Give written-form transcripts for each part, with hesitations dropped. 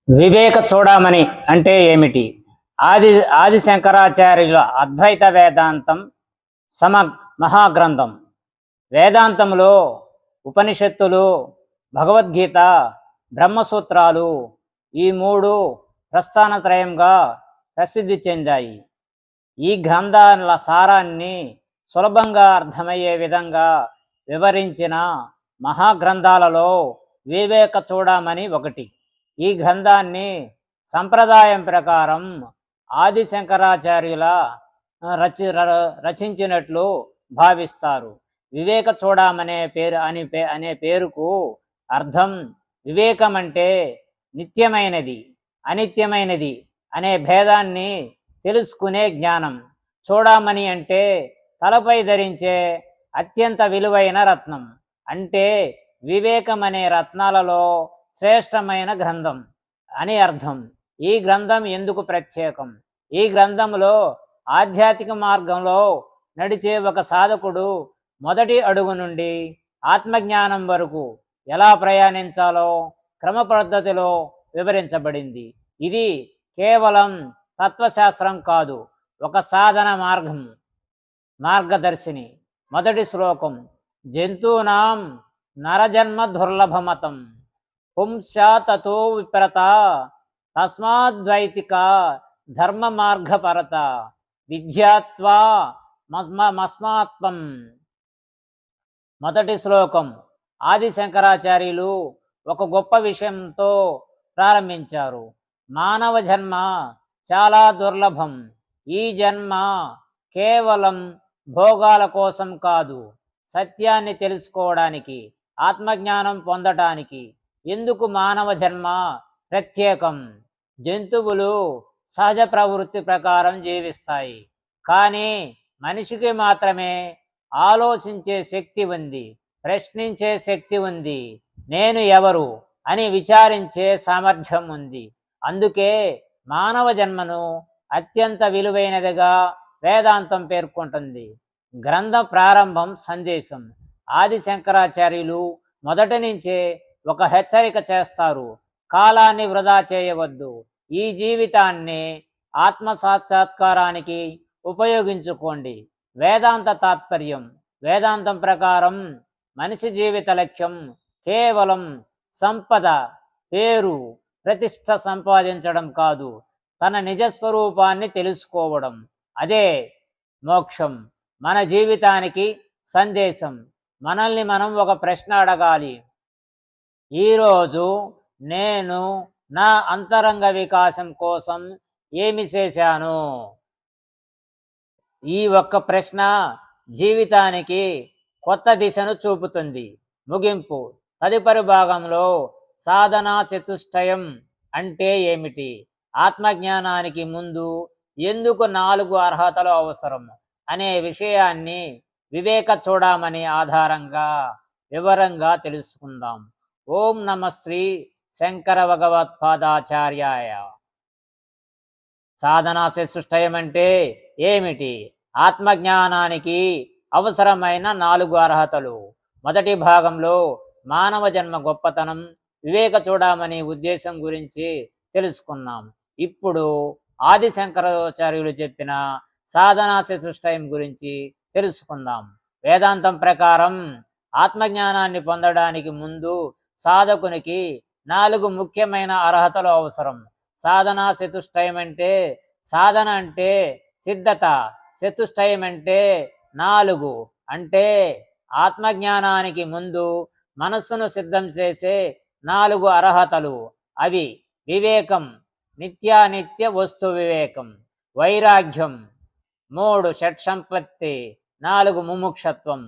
వివేక చూడమని అంటే ఏమిటి? ఆది ఆది శంకరాచార్యుల అద్వైత వేదాంతం సమ మహాగ్రంథం. వేదాంతంలో ఉపనిషత్తులు, భగవద్గీత, బ్రహ్మసూత్రాలు ఈ మూడు ప్రస్థానత్రయంగా ప్రసిద్ధి చెందాయి. ఈ గ్రంథాల సారాన్ని సులభంగా అర్థమయ్యే విధంగా వివరించిన మహాగ్రంథాలలో వివేక చూడమని ఒకటి. ఈ గ్రంథాన్ని సంప్రదాయం ప్రకారం ఆది శంకరాచార్యుల రచించినట్లు భావిస్తారు. వివేక చూడమనే అనే పేరుకు అర్థం వివేకం అంటే నిత్యమైనది, అనిత్యమైనది అనే భేదాన్ని తెలుసుకునే జ్ఞానం. చూడమని అంటే తలపై ధరించే అత్యంత విలువైన రత్నం, అంటే వివేకం అనే రత్నాలలో శ్రేష్టమైన గ్రంథం అని అర్థం. ఈ గ్రంథం ఎందుకు ప్రత్యేకం? ఈ గ్రంథంలో ఆధ్యాత్మిక మార్గంలో నడిచే ఒక సాధకుడు మొదటి అడుగు నుండి ఆత్మజ్ఞానం వరకు ఎలా ప్రయాణించాలో క్రమ పద్ధతిలో వివరించబడింది. ఇది కేవలం తత్వశాస్త్రం కాదు, ఒక సాధన మార్గదర్శిని. మొదటి శ్లోకం: జంతూనాం నరజన్మ దుర్లభమతం పుంస్యాతతో విప్రత తస్మాద్వైతిక ధర్మ మార్గపరత విద్యాత్వా మస్మాత్మం. మొదటి శ్లోకం ఆది శంకరాచార్యులు ఒక గొప్ప విషయంతో ప్రారంభించారు. మానవ జన్మ చాలా దుర్లభం. ఈ జన్మ కేవలం భోగాల కోసం కాదు, సత్యాన్ని తెలుసుకోవడానికి, ఆత్మజ్ఞానం పొందటానికి. ఎందుకు మానవ జన్మ ప్రత్యేకం? జంతువులు సహజ ప్రవృత్తి ప్రకారం జీవిస్తాయి, కానీ మనిషికి మాత్రమే ఆలోచించే శక్తి ఉంది, ప్రశ్నించే శక్తి ఉంది, నేను ఎవరు అని విచారించే సామర్థ్యం ఉంది. అందుకే మానవ జన్మను అత్యంత విలువైనదిగా వేదాంతం పేర్కొంటుంది. గ్రంథ ప్రారంభం సందేశం. ఆది శంకరాచార్యులు మొదటి నుంచే ఒక హెచ్చరిక చేస్తారు: కాలాన్ని వృధా చేయవద్దు, ఈ జీవితాన్ని ఆత్మ సాక్షాత్కారానికి ఉపయోగించుకోండి. వేదాంత తాత్పర్యం. వేదాంతం ప్రకారం మనిషి జీవిత లక్ష్యం కేవలం సంపద, పేరు, ప్రతిష్ట సంపాదించడం కాదు, తన నిజస్వరూపాన్ని తెలుసుకోవడం. అదే మోక్షం. మన జీవితానికి సందేశం. మనల్ని మనం ఒక ప్రశ్న అడగాలి: ఈరోజు నేను నా అంతరంగ వికాసం కోసం ఏమి చేశాను? ఈ ఒక్క ప్రశ్న జీవితానికి కొత్త దిశను చూపుతుంది. ముగింపు. తదుపరి భాగంలో సాధనా చతుష్టయం అంటే ఏమిటి, ఆత్మజ్ఞానానికి ముందు ఎందుకు 4 అర్హతలు అవసరం అనే విషయాన్ని వివేక చూడమని ఆధారంగా వివరంగా తెలుసుకుందాం. ఓం నమ శ్రీ శంకర భగవత్పాదాచార్యాయ. సాధనా చతుష్టయం అంటే ఏమిటి? ఆత్మజ్ఞానానికి అవసరమైన 4 అర్హతలు. మొదటి భాగంలో మానవ జన్మ గొప్పతనం, వివేక చూడమని ఉద్దేశం గురించి తెలుసుకున్నాం. ఇప్పుడు ఆది శంకరాచార్యులు చెప్పిన సాధనా చతుష్టయం గురించి తెలుసుకుందాం. వేదాంతం ప్రకారం ఆత్మజ్ఞానాన్ని పొందడానికి ముందు సాధకునికి 4 ముఖ్యమైన అర్హతలు అవసరం. సాధనా చతుష్టయం అంటే సాధన అంటే సిద్ధత, చతుష్టయం అంటే 4 అంటే ఆత్మజ్ఞానానికి ముందు మనస్సును సిద్ధం చేసే 4 అర్హతలు. అవి: వివేకం, నిత్యానిత్య వస్తు వివేకం; వైరాగ్యం; 3 షట్సంపత్తి; 4 ముముక్షత్వం.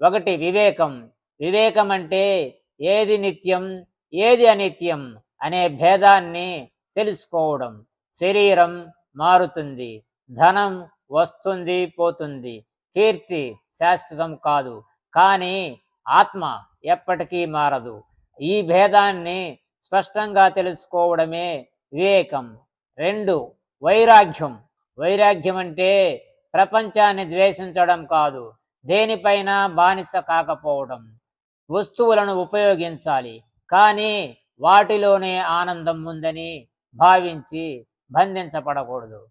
1 వివేకం. వివేకం అంటే ఏది నిత్యం, ఏది అనిత్యం అనే భేదాన్ని తెలుసుకోవడం. శరీరం మారుతుంది, ధనం వస్తుంది పోతుంది, కీర్తి శాశ్వతం కాదు, కానీ ఆత్మ ఎప్పటికీ మారదు. ఈ భేదాన్ని స్పష్టంగా తెలుసుకోవడమే వివేకం. 2 వైరాగ్యం. వైరాగ్యం అంటే ప్రపంచాన్ని ద్వేషించడం కాదు, దేనిపైన బానిస కాకపోవడం. వస్తువులను ఉపయోగించాలి, కానీ వాటిలోనే ఆనందం ఉందని భావించి బంధించబడకూడదు.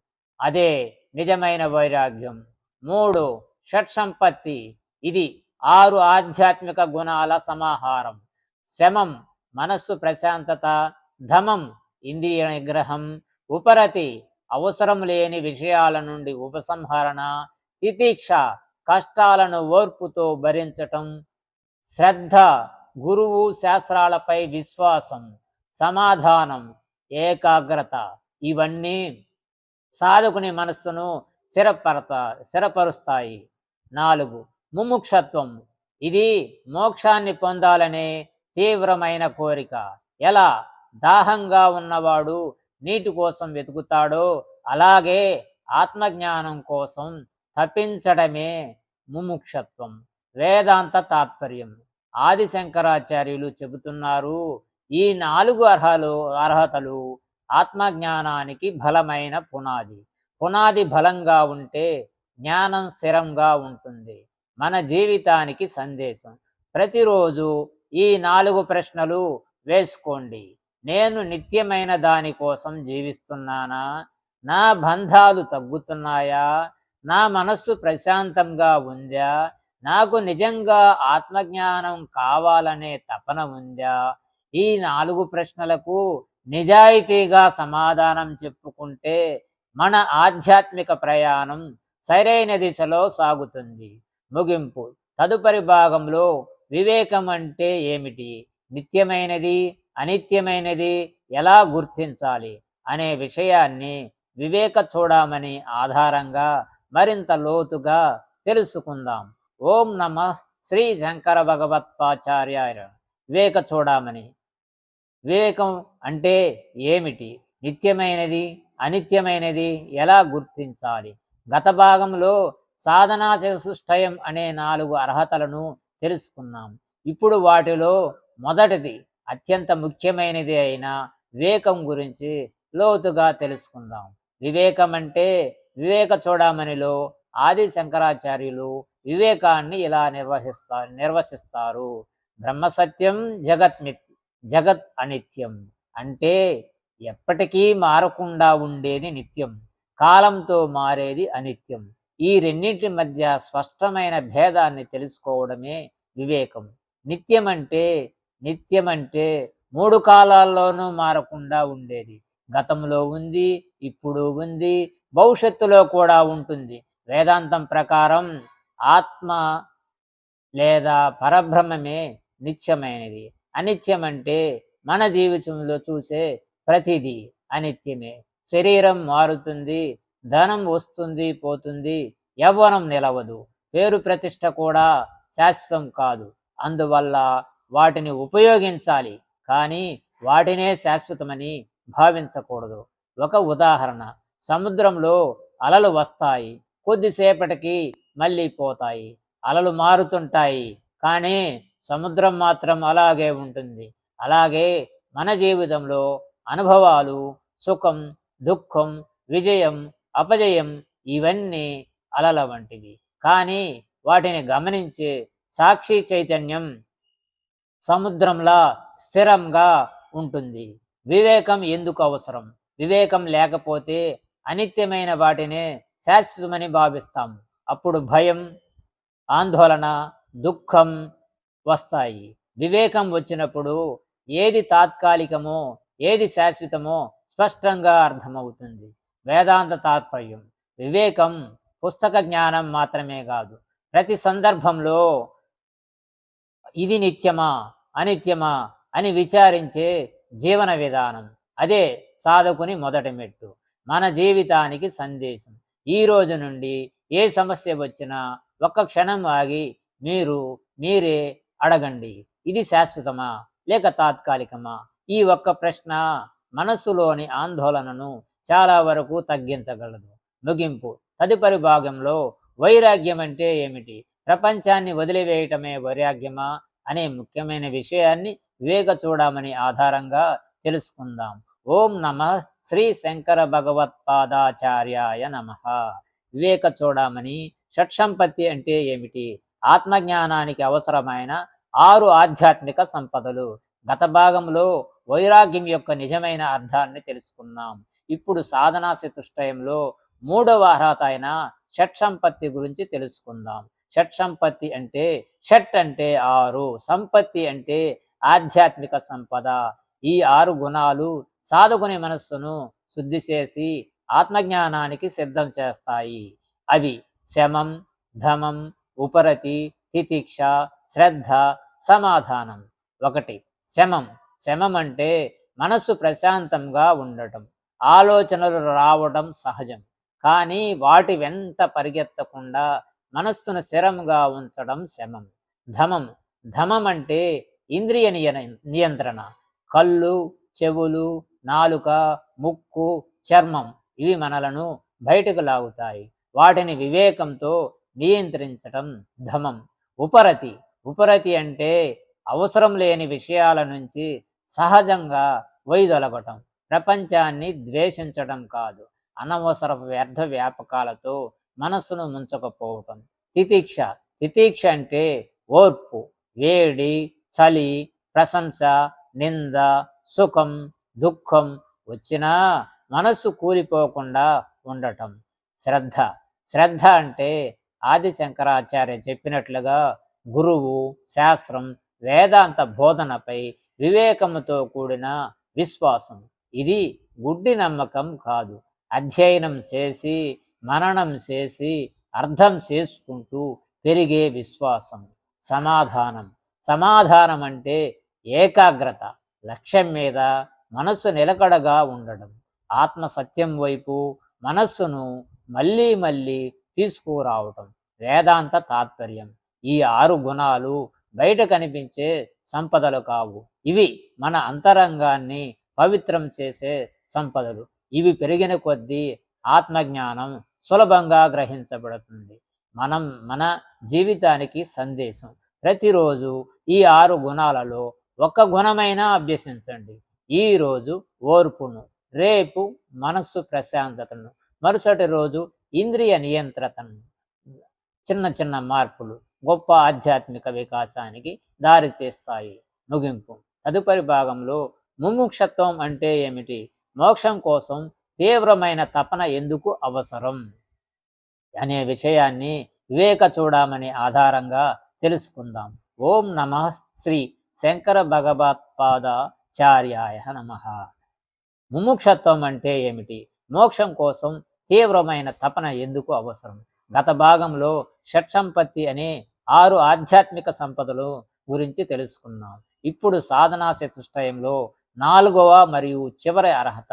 అదే నిజమైన వైరాగ్యం. 3. షట్సంపత్తి. ఇది 6 ఆధ్యాత్మిక గుణాల సమాహారం. శమం మనస్సు ప్రశాంతత, ధమం ఇంద్రియ నిగ్రహం, ఉపరతి అవసరం లేని విషయాల నుండి ఉపసంహరణ, తితిక్ష కష్టాలను ఓర్పుతో భరించటం, శ్రద్ధ గురువు శాస్త్రాలపై విశ్వాసం, సమాధానం ఏకాగ్రత. ఇవన్నీ సాధకుని మనస్సును స్థిరపరుస్తాయి. 4. ముముక్షత్వం. ఇది మోక్షాన్ని పొందాలనే తీవ్రమైన కోరిక. ఎలా దాహంగా ఉన్నవాడు నీటి కోసం వెతుకుతాడో అలాగే ఆత్మజ్ఞానం కోసం తప్పించడమే ముముక్షత్వం. వేదాంత తాత్పర్యం. ఆది శంకరాచార్యులు చెబుతున్నారు, ఈ 4 అర్హతలు ఆత్మజ్ఞానానికి బలమైన పునాది. పునాది బలంగా ఉంటే జ్ఞానం స్థిరంగా ఉంటుంది. మన జీవితానికి సందేశం. ప్రతిరోజు ఈ 4 ప్రశ్నలు వేసుకోండి. నేను నిత్యమైన దానికోసం జీవిస్తున్నానా? నా బంధాలు తగ్గుతున్నాయా? నా మనస్సు ప్రశాంతంగా ఉందా? నాకు నిజంగా ఆత్మజ్ఞానం కావాలనే తపన ఉందా? ఈ 4 ప్రశ్నలకు నిజాయితీగా సమాధానం చెప్పుకుంటే మన ఆధ్యాత్మిక ప్రయాణం సరైన దిశలో సాగుతుంది. ముగింపు. తదుపరి భాగంలో వివేకం అంటే ఏమిటి, నిత్యమైనది అనిత్యమైనది ఎలా గుర్తించాలి అనే విషయాన్ని వివేక చూడమని ఆధారంగా మరింత లోతుగా తెలుసుకుందాం. ఓం నమః శ్రీ శంకర భగవత్పాచార్యాయ. వివేక చూడమని. వివేకం అంటే ఏమిటి, నిత్యమైనది అనిత్యమైనది ఎలా గుర్తించాలి? గత భాగంలో సాధనా చతుష్టయం అనే 4 అర్హతలను తెలుసుకున్నాం. ఇప్పుడు వాటిలో మొదటిది అత్యంత ముఖ్యమైనది అయిన వివేకం గురించి లోతుగా తెలుసుకుందాం. వివేకం అంటే వివేక చూడమనిలో ఆది శంకరాచార్యులు వివేకాన్ని ఇలా నిర్వచిస్తారు. బ్రహ్మసత్యం జగత్ అనిత్యం. అంటే ఎప్పటికీ మారకుండా ఉండేది నిత్యం, కాలంతో మారేది అనిత్యం. ఈ రెండింటి మధ్య స్పష్టమైన భేదాన్ని తెలుసుకోవడమే వివేకం. నిత్యమంటే 3 కాలాల్లోనూ మారకుండా ఉండేది. గతంలో ఉంది, ఇప్పుడు ఉంది, భవిష్యత్తులో కూడా ఉంటుంది. వేదాంతం ప్రకారం ఆత్మ లేదా పరబ్రహ్మమే నిత్యమైనది. అనిత్యమంటే మన జీవితంలో చూసే ప్రతిదీ అనిత్యమే. శరీరం మారుతుంది, ధనం వస్తుంది పోతుంది, యవ్వనం నిలవదు, పేరు ప్రతిష్ట కూడా శాశ్వతం కాదు. అందువల్ల వాటిని ఉపయోగించాలి, కానీ వాటినే శాశ్వతమని భావించకూడదు. ఒక ఉదాహరణ. సముద్రంలో అలలు వస్తాయి, కొద్దిసేపటికి మళ్ళీ పోతాయి. అలలు మారుతుంటాయి, కానీ సముద్రం మాత్రం అలాగే ఉంటుంది. అలాగే మన జీవితంలో అనుభవాలు, సుఖం దుఃఖం, విజయం అపజయం ఇవన్నీ అలల వంటివి. కానీ వాటిని గమనించే సాక్షి చైతన్యం సముద్రంలా స్థిరంగా ఉంటుంది. వివేకం ఎందుకు అవసరం? వివేకం లేకపోతే అనిత్యమైన వాటినే శాశ్వతమని భావిస్తాం. అప్పుడు భయం, ఆందోళన, దుఃఖం వస్తాయి. వివేకం వచ్చినప్పుడు ఏది తాత్కాలికమో ఏది శాశ్వతమో స్పష్టంగా అర్థమవుతుంది. వేదాంత తాత్పర్యం. వివేకం పుస్తక జ్ఞానం మాత్రమే కాదు, ప్రతి సందర్భంలో ఇది నిత్యమా అనిత్యమా అని విచారించే జీవన విధానం. అదే సాధకుని మొదటి మెట్టు, మన జీవితానికి సందేశం. ఈ రోజు నుండి ఏ సమస్య వచ్చినా ఒక్క క్షణం ఆగి మీరే అడగండి, ఇది శాశ్వతమా లేక తాత్కాలికమా? ఈ ఒక్క ప్రశ్న మనస్సులోని ఆందోళనను చాలా వరకు తగ్గించగలదు. ముగింపు. తదుపరి భాగంలో వైరాగ్యం అంటే ఏమిటి, ప్రపంచాన్ని వదిలివేయటమే వైరాగ్యమా అనే ముఖ్యమైన విషయాన్ని వివేక చూడమని ఆధారంగా తెలుసుకుందాం. ఓం నమః శ్రీ శంకర భగవత్పాదాచార్యాయ నమః. వివేక చూడమని. షట్సంపత్తి అంటే ఏమిటి? ఆత్మజ్ఞానానికి అవసరమైన 6 ఆధ్యాత్మిక సంపదలు. గత భాగంలో వైరాగ్యం యొక్క నిజమైన అర్థాన్ని తెలుసుకున్నాం. ఇప్పుడు సాధనా చతుష్టయంలో మూడవ అర్హత అయిన షట్ సంపత్తి గురించి తెలుసుకుందాం. షట్ సంపత్తి అంటే, షట్ అంటే 6, సంపత్తి అంటే ఆధ్యాత్మిక సంపద. ఈ 6 గుణాలు సాధకుని మనస్సును శుద్ధి చేసి ఆత్మజ్ఞానానికి సిద్ధం చేస్తాయి. అవి శమం, ధమం, ఉపరతి, తితిక్ష, శ్రద్ధ, సమాధానం. 1. శమం. శమం అంటే మనస్సు ప్రశాంతంగా ఉండటం. ఆలోచనలు రావడం సహజం, కానీ వాటి వెంట పరిగెత్తకుండా మనస్సును స్థిరంగా ఉంచడం శమం. ధమం. ధమం అంటే ఇంద్రియ నియంత్రణ. కళ్ళు, చెవులు, నాలుక, ముక్కు, చర్మం ఇవి మనలను బయటకు లాగుతాయి. వాటిని వివేకంతో నియంత్రించటం ధమం. ఉపరతి. ఉపరతి అంటే అవసరం లేని విషయాల నుంచి సహజంగా వైదొలగటం. ప్రపంచాన్ని ద్వేషించడం కాదు, అనవసర వ్యర్థ వ్యాపకాలతో మనస్సును ముంచకపోవటం. తితిక్ష. తితిక్ష అంటే ఓర్పు. వేడి, చలి, ప్రశంస, నింద, సుఖం, దుఃఖం వచ్చినా మనస్సు కూలిపోకుండా ఉండటం. శ్రద్ధ. శ్రద్ధ అంటే ఆది శంకరాచార్య చెప్పినట్లుగా గురువు, శాస్త్రం, వేదాంత బోధనపై వివేకముతో కూడిన విశ్వాసం. ఇది గుడ్డి నమ్మకం కాదు. అధ్యయనం చేసి, మననం చేసి, అర్థం చేసుకుంటూ పెరిగే విశ్వాసం. సమాధానం. సమాధానం అంటే ఏకాగ్రత. లక్ష్యం మీద మనస్సు నిలకడగా ఉండడం. ఆత్మ సత్యం వైపు మనస్సును మళ్ళీ మళ్ళీ తీసుకురావటం వేదాంత తాత్పర్యం. ఈ 6 గుణాలు బయట కనిపించే సంపదలు కావు. ఇవి మన అంతరంగాన్ని పవిత్రం చేసే సంపదలు. ఇవి పెరిగిన కొద్దీ ఆత్మజ్ఞానం సులభంగా గ్రహించబడుతుంది. మన జీవితానికి సందేశం. ప్రతిరోజు ఈ 6 గుణాలలో ఒక్క గుణమైనా అభ్యసించండి. ఈరోజు ఓర్పును, రేపు మనస్సు ప్రశాంతతను, మరుసటి రోజు ఇంద్రియ నియంత్రణను. చిన్న చిన్న మార్పులు గొప్ప ఆధ్యాత్మిక వికాసానికి దారితీస్తాయి. ముగింపు. తదుపరి భాగంలో ముముక్షత్వం అంటే ఏమిటి, మోక్షం కోసం తీవ్రమైన తపన ఎందుకు అవసరం అనే విషయాన్ని వివేక చూడమని ఆధారంగా తెలుసుకుందాం. ఓం నమః శ్రీ శంకర భగవత్పాదాచార్యాయ నమః. ముముక్షత్వం అంటే ఏమిటి, మోక్షం కోసం తీవ్రమైన తపన ఎందుకు అవసరం? గత భాగంలో షట్సంపత్తి అనే 6 ఆధ్యాత్మిక సంపదలు గురించి తెలుసుకున్నాం. ఇప్పుడు సాధనా చతుష్టయంలో 4వ మరియు చివరి అర్హత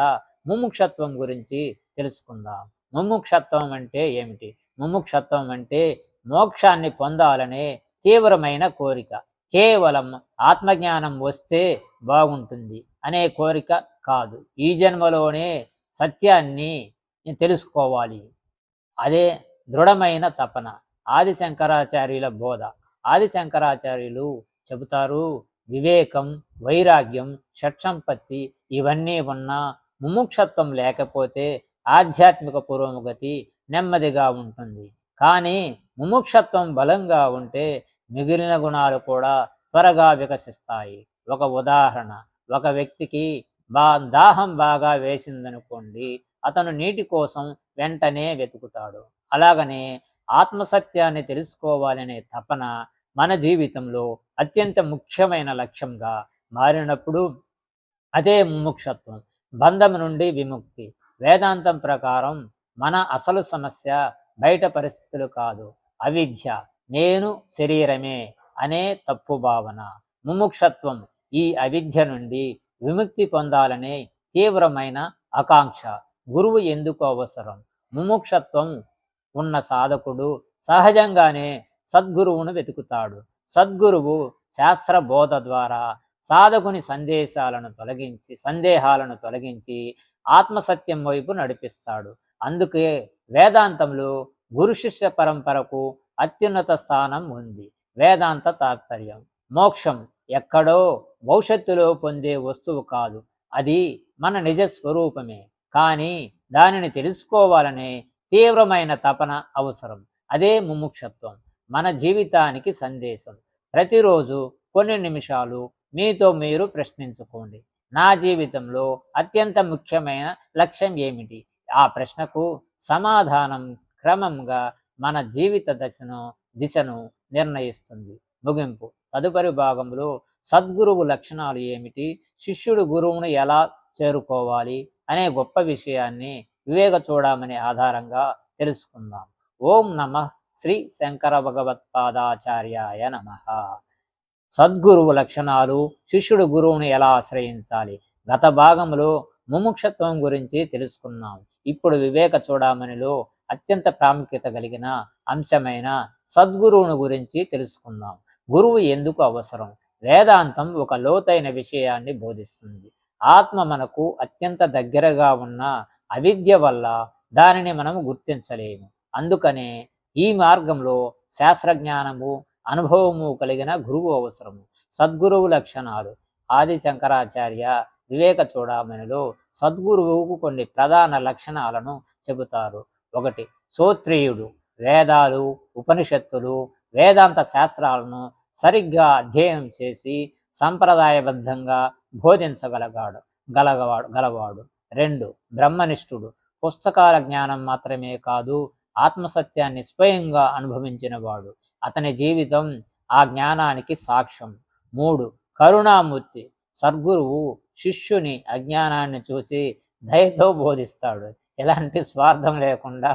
ముముక్షత్వం గురించి తెలుసుకుందాం. ముముక్షత్వం అంటే ఏమిటి? ముముక్షత్వం అంటే మోక్షాన్ని పొందాలనే తీవ్రమైన కోరిక. కేవలం ఆత్మజ్ఞానం వస్తే బాగుంటుంది అనే కోరిక కాదు. ఈ జన్మలోనే సత్యాన్ని తెలుసుకోవాలి, అదే దృఢమైన తపన. ఆది శంకరాచార్యుల బోధ. ఆది శంకరాచార్యులు చెబుతారు, వివేకం, వైరాగ్యం, షట్సంపత్తి ఇవన్నీ ఉన్నా ముముక్షత్వం లేకపోతే ఆధ్యాత్మిక పురోగతి నెమ్మదిగా ఉంటుంది. కానీ ముముక్షత్వం బలంగా ఉంటే మిగిలిన గుణాలు కూడా త్వరగా వికసిస్తాయి. ఒక ఉదాహరణ, ఒక వ్యక్తికి దాహం బాగా వేసిందనుకోండి, అతను నీటి కోసం వెంటనే వెతుకుతాడు. అలాగనే ఆత్మసత్యాన్ని తెలుసుకోవాలనే తపన మన జీవితంలో అత్యంత ముఖ్యమైన లక్ష్యంగా మారినప్పుడు అదే ముముక్షత్వం. బంధం నుండి విముక్తి. వేదాంతం ప్రకారం మన అసలు సమస్య బయట పరిస్థితులు కాదు, అవిద్య, నేను శరీరమే అనే తప్పు భావన. ముముక్షత్వం ఈ అవిద్య నుండి విముక్తి పొందాలనే తీవ్రమైన ఆకాంక్ష. గురువు ఎందుకు అవసరం? ముముక్షత్వం ఉన్న సాధకుడు సహజంగానే సద్గురువును వెతుకుతాడు. సద్గురువు శాస్త్ర బోధ ద్వారా సాధకుని సందేహాలను తొలగించి ఆత్మసత్యం వైపు నడిపిస్తాడు. అందుకే వేదాంతంలో గురు శిష్య పరంపరకు అత్యున్నత స్థానం ఉంది. వేదాంత తాత్పర్యం. మోక్షం ఎక్కడో భవిష్యత్తులో పొందే వస్తువు కాదు, అది మన నిజ స్వరూపమే. కానీ దానిని తెలుసుకోవాలనే తీవ్రమైన తపన అవసరం. అదే ముముక్షత్వం. మన జీవితానికి సందేశం. ప్రతిరోజు కొన్ని నిమిషాలు మీతో మీరు ప్రశ్నించుకోండి, నా జీవితంలో అత్యంత ముఖ్యమైన లక్ష్యం ఏమిటి? ఆ ప్రశ్నకు సమాధానం క్రమంగా మన జీవిత దిశను నిర్ణయిస్తుంది. ముగింపు. తదుపరి భాగంలో సద్గురువు లక్షణాలు ఏమిటి, శిష్యుడు గురువును ఎలా చేరుకోవాలి అనే గొప్ప విషయాన్ని వివేక చూడమని ఆధారంగా తెలుసుకుందాం. ఓం నమః శ్రీ శంకర భగవత్పాదాచార్యాయ నమః. సద్గురువు లక్షణాలు, శిష్యుడు గురువును ఎలా ఆశ్రయించాలి. గత భాగంలో ముముక్షత్వం గురించి తెలుసుకున్నాం. ఇప్పుడు వివేక చూడమనిలో అత్యంత ప్రాముఖ్యత కలిగిన అంశమైన సద్గురువును గురించి తెలుసుకుందాం. గురువు ఎందుకు అవసరం? వేదాంతం ఒక లోతైన విషయాన్ని బోధిస్తుంది. ఆత్మ మనకు అత్యంత దగ్గరగా ఉన్న అవిద్య వల్ల దానిని మనము గుర్తించలేము. అందుకనే ఈ మార్గంలో శాస్త్రజ్ఞానము, అనుభవము కలిగిన గురువు అవసరము. సద్గురువు లక్షణాలు. ఆది శంకరాచార్య వివేక చూడమనిలో సద్గురువుకు కొన్ని ప్రధాన లక్షణాలను చెబుతారు. 1. శ్రోత్రియుడు. వేదాలు, ఉపనిషత్తులు, వేదాంత శాస్త్రాలను సరిగ్గా అధ్యయనం చేసి సంప్రదాయబద్ధంగా గలవాడు. 2. బ్రహ్మనిష్ఠుడు. పుస్తకాల జ్ఞానం మాత్రమే కాదు, ఆత్మసత్యాన్ని స్వయంగా అనుభవించినవాడు. అతని జీవితం ఆ జ్ఞానానికి సాక్ష్యం. 3. కరుణామూర్తి. సద్గురువు శిష్యుని అజ్ఞానాన్ని చూసి దయతో బోధిస్తాడు. ఎలాంటి స్వార్థం లేకుండా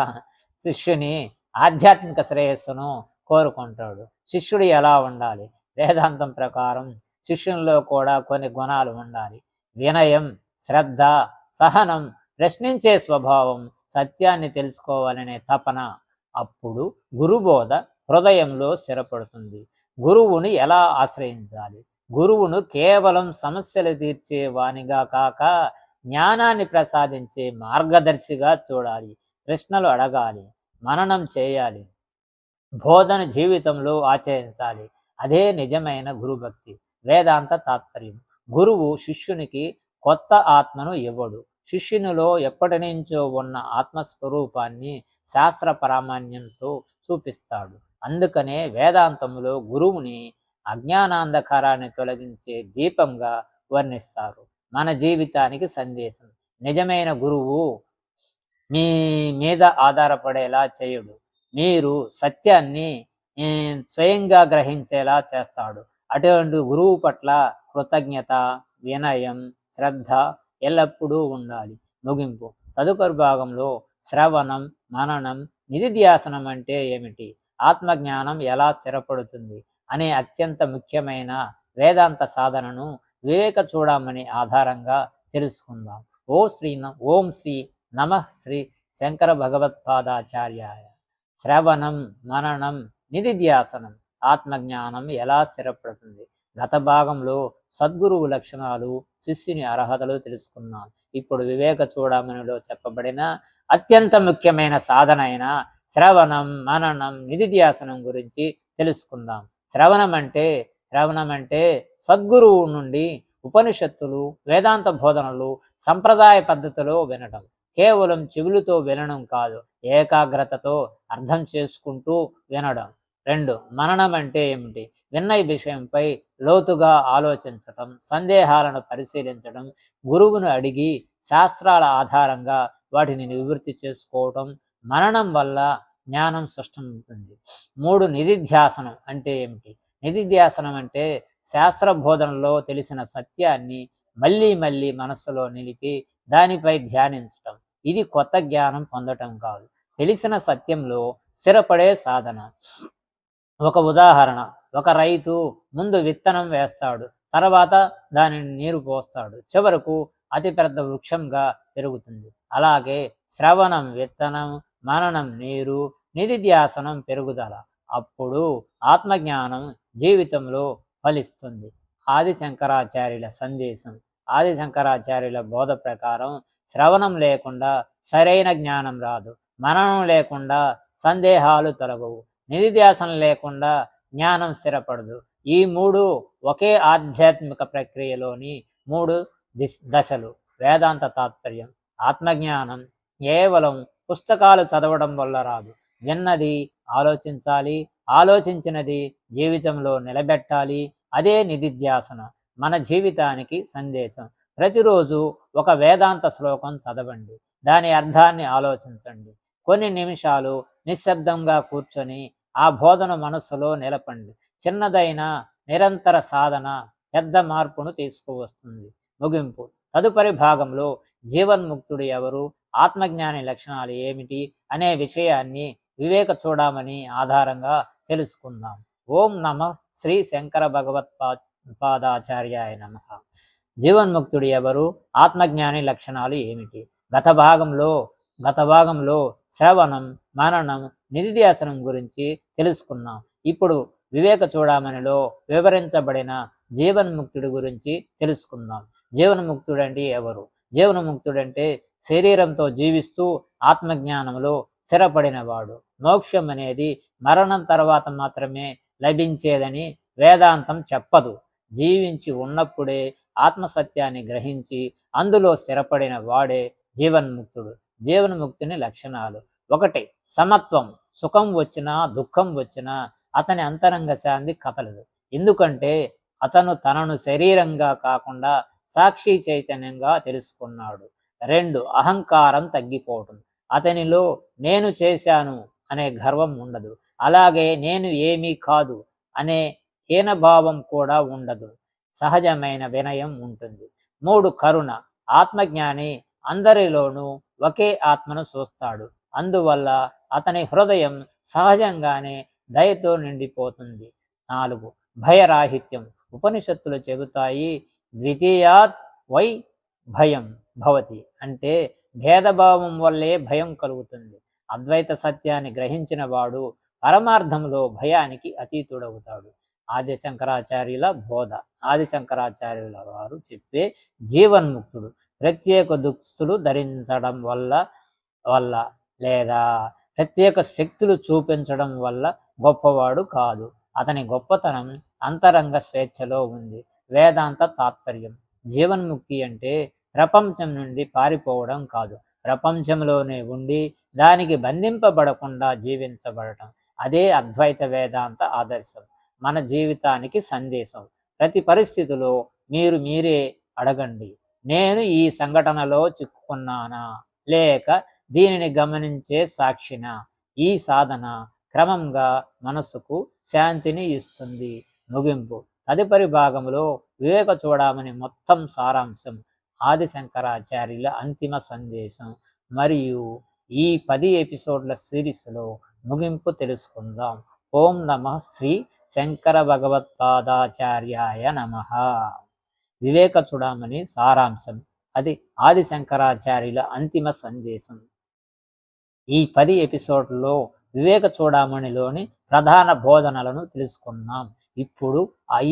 శిష్యుని ఆధ్యాత్మిక శ్రేయస్సును కోరుకుంటాడు. శిష్యుడు ఎలా ఉండాలి? వేదాంతం ప్రకారం శిష్యునిలో కూడా కొన్ని గుణాలు ఉండాలి. వినయం, శ్రద్ధ, సహనం, ప్రశ్నించే స్వభావం, సత్యాన్ని తెలుసుకోవాలనే తపన. అప్పుడు గురుబోధ హృదయంలో స్థిరపడుతుంది. గురువుని ఎలా ఆశ్రయించాలి? గురువును కేవలం సమస్యలు తీర్చే వానిగా కాక జ్ఞానాన్ని ప్రసాదించే మార్గదర్శిగా చూడాలి. ప్రశ్నలు అడగాలి, మననం చేయాలి, బోధన జీవితంలో ఆచరించాలి. అదే నిజమైన గురుభక్తి. వేదాంత తాత్పర్యం. గురువు శిష్యునికి కొత్త ఆత్మను ఇవ్వడు. శిష్యునిలో ఎప్పటి నుంచో ఉన్న ఆత్మస్వరూపాన్ని శాస్త్ర ప్రామాణ్యంతో చూపిస్తాడు. అందుకనే వేదాంతంలో గురువుని అజ్ఞానాంధకారాన్ని తొలగించే దీపంగా వర్ణిస్తారు. మన జీవితానికి సందేశం. నిజమైన గురువు మీ మీద ఆధారపడేలా చేయడు, మీరు సత్యాన్ని స్వయంగా గ్రహించేలా చేస్తాడు. అటువంటి గురువు పట్ల కృతజ్ఞత, వినయం, శ్రద్ధ ఎల్లప్పుడూ ఉండాలి. ముగింపు. తదుపరి భాగంలో శ్రవణం, మననం, నిధిధ్యాసనం అంటే ఏమిటి, ఆత్మజ్ఞానం ఎలా స్థిరపడుతుంది అనే అత్యంత ముఖ్యమైన వేదాంత సాధనను వివేక చూడమని ఆధారంగా తెలుసుకుందాం. ఓం శ్రీ నమః శ్రీ శంకర భగవత్పాదాచార్యాయ. శ్రవణం, మననం, నిధిధ్యాసనం, ఆత్మజ్ఞానం ఎలా స్థిరపడుతుంది. గత భాగంలో సద్గురువు లక్షణాలు, శిష్యుని అర్హతలు తెలుసుకున్నాం. ఇప్పుడు వివేక చూడమనిలో చెప్పబడిన అత్యంత ముఖ్యమైన సాధన అయిన శ్రవణం, మననం, నిధిధ్యాసనం గురించి తెలుసుకుందాం. శ్రవణం అంటే సద్గురువు నుండి ఉపనిషత్తులు, వేదాంత బోధనలు సంప్రదాయ పద్ధతిలో వినడం. కేవలం చెవులతో వినడం కాదు, ఏకాగ్రతతో అర్థం చేసుకుంటూ వినడం. 2. మననం అంటే ఏమిటి? విన్న విషయంపై లోతుగా ఆలోచించటం, సందేహాలను పరిశీలించడం, గురువును అడిగి శాస్త్రాల ఆధారంగా వాటిని నివృత్తి చేసుకోవటం. మననం వల్ల జ్ఞానం సృష్టిస్తుంది. 3. నిధిధ్యాసనం అంటే ఏమిటి? నిధిధ్యాసనం అంటే శాస్త్ర బోధనలో తెలిసిన సత్యాన్ని మళ్ళీ మళ్ళీ మనస్సులో నిలిపి దానిపై ధ్యానించటం. ఇది కొత్త జ్ఞానం పొందటం కాదు, తెలిసిన సత్యంలో స్థిరపడే సాధన. ఒక ఉదాహరణ. ఒక రైతు ముందు విత్తనం వేస్తాడు, తర్వాత దానిని నీరు పోస్తాడు, చివరకు అతి పెద్ద వృక్షంగా పెరుగుతుంది. అలాగే శ్రవణం విత్తనం, మననం నీరు, నిధిధ్యాసనం పెరుగుదల. అప్పుడు ఆత్మజ్ఞానం జీవితంలో ఫలిస్తుంది. ఆది శంకరాచార్యుల సందేశం. ఆది శంకరాచార్యుల బోధ ప్రకారం శ్రవణం లేకుండా సరైన జ్ఞానం రాదు, మననం లేకుండా సందేహాలు తొలగవు, నిధిధ్యాసనం లేకుండా జ్ఞానం స్థిరపడదు. ఈ 3 ఒకే ఆధ్యాత్మిక ప్రక్రియలోని 3 దశలు. వేదాంత తాత్పర్యం. ఆత్మజ్ఞానం కేవలం పుస్తకాలు చదవడం వల్ల రాదు, విన్నది ఆలోచించాలి, ఆలోచించినది జీవితంలో నిలబెట్టాలి. అదే నిధిధ్యాసన, మన జీవితానికి సందేశం. ప్రతిరోజు ఒక వేదాంత శ్లోకం చదవండి. దాని అర్థాన్ని ఆలోచించండి. కొన్ని నిమిషాలు నిశ్శబ్దంగా కూర్చొని ఆ బోధను మనస్సులో నిలపండి. చిన్నదైన నిరంతర సాధన పెద్ద మార్పును తీసుకువస్తుంది. ముగింపు. తదుపరి భాగంలో జీవన్ముక్తుడు ఎవరు, ఆత్మజ్ఞాని లక్షణాలు ఏమిటి అనే విషయాన్ని వివేక చూడమని ఆధారంగా తెలుసుకుందాం. ఓం నమ శ్రీ శంకర పాదాచార్యాయ నమ. జీవన్ముక్తుడు ఎవరు, ఆత్మజ్ఞాని లక్షణాలు ఏమిటి? గత భాగంలో శ్రవణం, మననం, నిధిధ్యాసనం గురించి తెలుసుకున్నాం. ఇప్పుడు వివేక చూడమనిలో వివరించబడిన జీవన్ముక్తుడి గురించి తెలుసుకుందాం. జీవన్ముక్తుడంటే ఎవరు? జీవన్ముక్తుడంటే శరీరంతో జీవిస్తూ ఆత్మజ్ఞానంలో స్థిరపడినవాడు. మోక్షం అనేది మరణం తర్వాత మాత్రమే లభించేదని వేదాంతం చెప్పదు. జీవించి ఉన్నప్పుడే ఆత్మసత్యాన్ని గ్రహించి అందులో స్థిరపడిన వాడే జీవన్ముక్తుడు. జీవన్ముక్తుని లక్షణాలు: 1. సమత్వం. సుఖం వచ్చినా దుఃఖం వచ్చినా అతని అంతరంగ శాంతి కదలదు. ఎందుకంటే అతను తనను శరీరంగా కాకుండా సాక్షి చైతన్యంగా తెలుసుకున్నాడు. 2. అహంకారం తగ్గిపోవటం. అతనిలో నేను చేశాను అనే గర్వం ఉండదు. అలాగే నేను ఏమీ కాదు అనే హీనభావం కూడా ఉండదు. సహజమైన వినయం ఉంటుంది. 3. కరుణ. ఆత్మజ్ఞాని అందరిలోనూ ఒకే ఆత్మను చూస్తాడు. అందువల్ల అతని హృదయం సహజంగానే దయతో నిండిపోతుంది. 4. భయరాహిత్యం. ఉపనిషత్తులు చెబుతాయి, ద్వితీయాత్ వై భయం భవతి, అంటే భేదభావం వల్లే భయం కలుగుతుంది. అద్వైత సత్యాన్ని గ్రహించిన వాడు పరమార్థంలో భయానికి అతీతుడవుతాడు. ఆది శంకరాచార్యుల బోధ. ఆది శంకరాచార్యుల వారు చెప్పే జీవన్ముక్తుడు ప్రత్యేక దుస్తులు ధరించడం వల్ల లేదా ప్రత్యేక శక్తులు చూపించడం వల్ల గొప్పవాడు కాదు. అతని గొప్పతనం అంతరంగ స్వేచ్ఛలో ఉంది. వేదాంత తాత్పర్యం. జీవన్ముక్తి అంటే ప్రపంచం నుండి పారిపోవడం కాదు, ప్రపంచంలోనే ఉండి దానికి బంధింపబడకుండా జీవించబడటం. అదే అద్వైత వేదాంత ఆదర్శం, మన జీవితానికి సందేశం. ప్రతి పరిస్థితిలో మీరే అడగండి, నేను ఈ సంఘటనలో చిక్కుకున్నానా, లేక దీనిని గమనించే సాక్షిన? ఈ సాధన క్రమంగా మనసుకు శాంతిని ఇస్తుంది. ముగింపు. తదుపరి భాగంలో వివేక చూడమని మొత్తం సారాంశం, ఆది శంకరాచార్యుల అంతిమ సందేశం మరియు ఈ 10 ఎపిసోడ్ల సిరీస్లో ముగింపు తెలుసుకుందాం. ఓం నమ శ్రీ శంకర భగవత్పాదాచార్యాయ నమ. వివేక చూడమని సారాంశం, అది ఆది శంకరాచార్యుల అంతిమ సందేశం. ఈ 10 ఎపిసోడ్లలో వివేక చూడమణిలోని ప్రధాన బోధనలను తెలుసుకున్నాం. ఇప్పుడు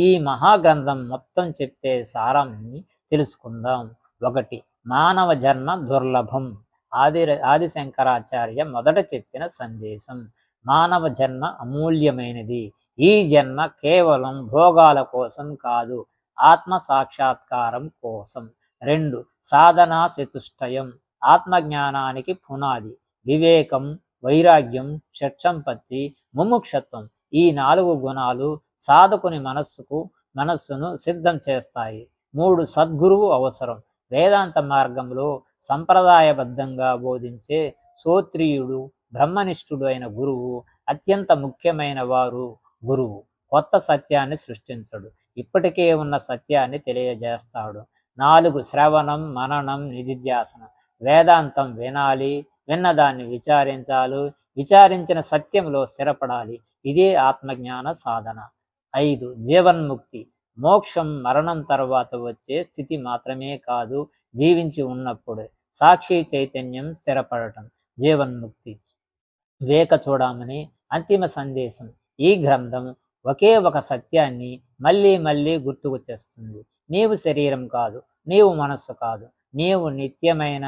ఈ మహాగ్రంథం మొత్తం చెప్పే సారాన్ని తెలుసుకుందాం. 1. మానవ జన్మ దుర్లభం. ఆది శంకరాచార్య మొదట చెప్పిన సందేశం. మానవ జన్మ అమూల్యమైనది. ఈ జన్మ కేవలం భోగాల కోసం కాదు, ఆత్మ సాక్షాత్కారం కోసం. 2. సాధనా చతుష్టయం. ఆత్మజ్ఞానానికి పునాది వివేకం, వైరాగ్యం, షట్సంపత్తి, ముముక్షత్వం. ఈ 4 గుణాలు సాధకుని మనస్సును సిద్ధం చేస్తాయి. 3. సద్గురువు అవసరం. వేదాంత మార్గంలో సంప్రదాయబద్ధంగా బోధించే శ్రోత్రియుడు, బ్రహ్మనిష్ఠుడు అయిన గురువు అత్యంత ముఖ్యమైన వారు. గురువు కొత్త సత్యాన్ని సృష్టించడు, ఇప్పటికే ఉన్న సత్యాన్ని తెలియజేస్తాడు. 4. శ్రవణం, మననం, నిధిధ్యాసనం. వేదాంతం వినాలి, విన్నదాన్ని విచారించిన సత్యంలో స్థిరపడాలి. ఇదే ఆత్మజ్ఞాన సాధన. 5. జీవన్ముక్తి. మోక్షం మరణం తర్వాత వచ్చే స్థితి మాత్రమే కాదు, జీవించి ఉన్నప్పుడు సాక్షి చైతన్యం స్థిరపడటం జీవన్ముక్తి. వివేక చూడమని అంతిమ సందేశం. ఈ గ్రంథం ఒకే ఒక సత్యాన్ని మళ్ళీ గుర్తుకు చేస్తుంది. నీవు శరీరం కాదు, నీవు మనస్సు కాదు, నీవు నిత్యమైన,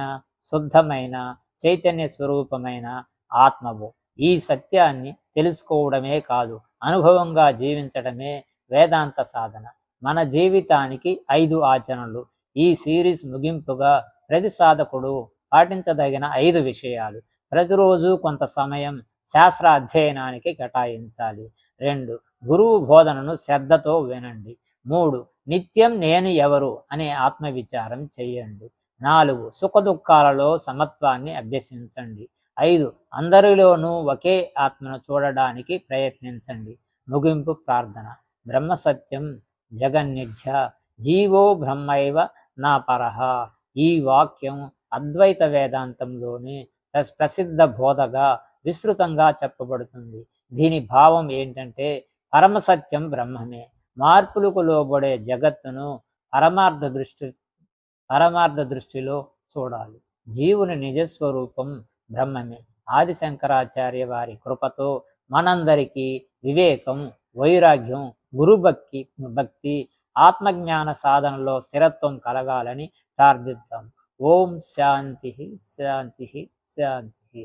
శుద్ధమైన, చైతన్య స్వరూపమైన ఆత్మవు. ఈ సత్యాన్ని తెలుసుకోవడమే కాదు, అనుభవంగా జీవించడమే వేదాంత సాధన. మన జీవితానికి 5 ఆచరణలు. ఈ సిరీస్ ముగింపుగా ప్రతి సాధకుడు పాటించదగిన 5 విషయాలు. ప్రతిరోజు కొంత సమయం శాస్త్ర అధ్యయనానికి కేటాయించాలి. 2. గురువు బోధనను శ్రద్ధతో వినండి. 3. నిత్యం నేను ఎవరు అనే ఆత్మవిచారం చేయండి. 4 సుఖదుఖాలలో సమత్వాన్ని అభ్యసించండి. 5 అందరిలోనూ ఒకే ఆత్మను చూడడానికి ప్రయత్నించండి. ముగింపు ప్రార్థన. బ్రహ్మసత్యం జగన్నిధ్య జీవో బ్రహ్మైవ నా పరహ. ఈ వాక్యం అద్వైత వేదాంతంలోని ప్రసిద్ధ బోధగా విస్తృతంగా చెప్పబడుతుంది. దీని భావం ఏంటంటే పరమసత్యం బ్రహ్మమే. మార్పులకు లోబడే జగత్తును పరమార్థ దృష్టిలో చూడాలి. జీవుని నిజస్వరూపం బ్రహ్మమే. ఆది శంకరాచార్య వారి కృపతో మనందరికీ వివేకం, వైరాగ్యం, భక్తి, ఆత్మజ్ఞాన సాధనలో స్థిరత్వం కలగాలని ప్రార్థిద్దాం. ఓం శాంతి శాంతి శాంతి.